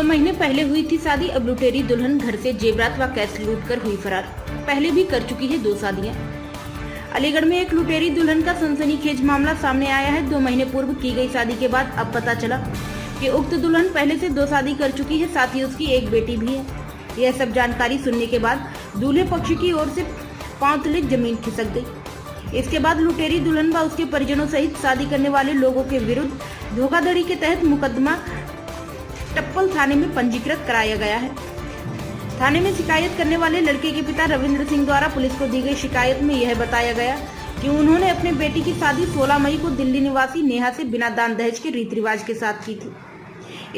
महीने पहले हुई थी शादी, अब लुटेरी दुल्हन घर से जेवरात व कैश लूटकर हुई फरार। पहले भी कर चुकी है 2 शादियां। अलीगढ़ में एक लुटेरी दुल्हन का सनसनीखेज मामला सामने आया है। 2 महीने पूर्व की गई शादी के बाद अब पता चला कि उक्त दुल्हन पहले से 2 शादी कर चुकी है, साथ ही उसकी एक बेटी भी है। यह सब जानकारी सुनने के बाद दूल्हे पक्ष की ओर से 5 तले जमीन खिसक गई। इसके बाद लुटेरी दुल्हन व उसके परिजनों सहित शादी करने वाले लोगों के विरुद्ध धोखाधड़ी के तहत मुकदमा टप्पल थाने में पंजीकृत कराया गया है। थाने में शिकायत करने वाले लड़के के पिता रविंद्र सिंह द्वारा पुलिस को दी गई शिकायत में यह बताया गया कि उन्होंने अपने बेटी की शादी 16 मई को दिल्ली निवासी नेहा से बिना दान दहेज के रीति रिवाज के साथ की थी।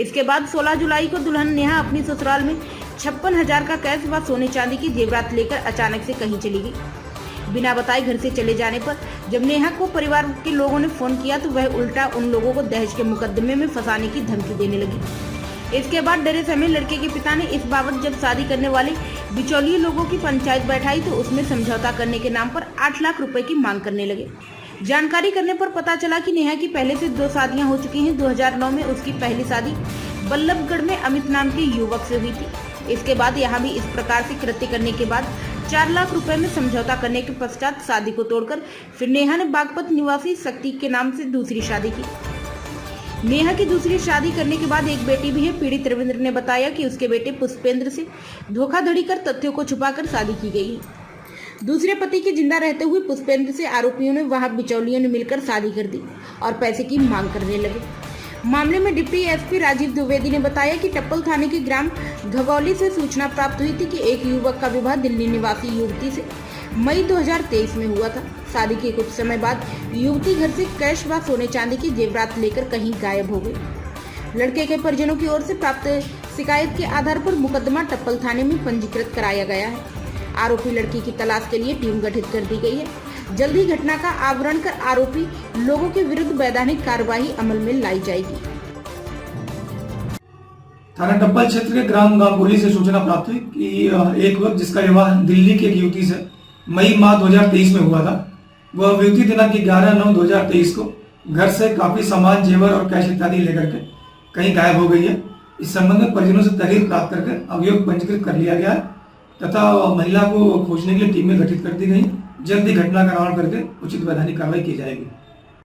इसके बाद 16 जुलाई को दुल्हन नेहा अपनी ससुराल में 56,000 का कैश व सोने चांदी की जेवरात लेकर अचानक से कहीं चली गई। बिना बताए घर से चले जाने पर जब नेहा को परिवार के लोगों ने फोन किया तो वह उल्टा उन लोगों को दहेज के मुकदमे में फंसाने की धमकी देने लगी। इसके बाद डरे समय लड़के के पिता ने इस बाबत जब शादी करने वाले बिचौलिए लोगों की पंचायत बैठाई तो उसमें समझौता करने के नाम पर 8 लाख रुपए की मांग करने लगे। जानकारी करने पर पता चला कि नेहा की पहले से 2 शादियां हो चुकी हैं। 2009 में उसकी पहली शादी बल्लभगढ़ में अमित नाम के युवक से हुई थी। इसके बाद यहाँ भी इस प्रकार से कृत्य करने के बाद 4 लाख रुपए में समझौता करने के पश्चात शादी को तोड़कर फिर नेहा ने बागपत निवासी शक्ति के नाम से दूसरी शादी की। नेहा की दूसरी शादी करने के बाद एक बेटी भी है। पीड़ित रविंद्र ने बताया कि उसके बेटे पुष्पेंद्र से धोखाधड़ी कर तथ्यों को छुपाकर शादी की गई है। दूसरे पति के जिंदा रहते हुए पुष्पेंद्र से आरोपियों ने वहां बिचौलियों ने मिलकर शादी कर दी और पैसे की मांग करने लगे। मामले में डिप्टी एसपी राजीव द्विवेदी ने बताया कि टप्पल थाने के ग्राम घगौली से सूचना प्राप्त हुई थी कि एक युवक का विवाह दिल्ली निवासी युवती से मई 2023 में हुआ था। शादी के कुछ समय बाद युवती घर से कैश व सोने चांदी की जेवरात लेकर कहीं गायब हो गई। लड़के के परिजनों की ओर से प्राप्त शिकायत के आधार पर मुकदमा टप्पल थाने में पंजीकृत कराया गया है। आरोपी लड़की की तलाश के लिए टीम गठित कर दी गई है। जल्द ही घटना का आवरण कर आरोपी लोगों के विरुद्ध वैधानिक कार्यवाही अमल में लाई जाएगी। थाना टप्पल क्षेत्र के ग्राम गांगोली से सूचना प्राप्त हुई कि एक युवक जिसका विवाह दिल्ली की एक युवती से मई माह 2023 में हुआ था, वह युवती दिनांक 11/9/2023 को घर से काफी सामान, जेवर और कैश इत्यादि लेकर के कहीं गायब हो गई है। इस संबंध में परिजनों से तहरीर प्राप्त करके अभियोग पंजीकृत कर लिया गया है तथा महिला को खोजने के लिए टीमें गठित कर दी गई। जल्द ही घटना का निवारण करके उचित वैधानिक कार्रवाई की जाएगी।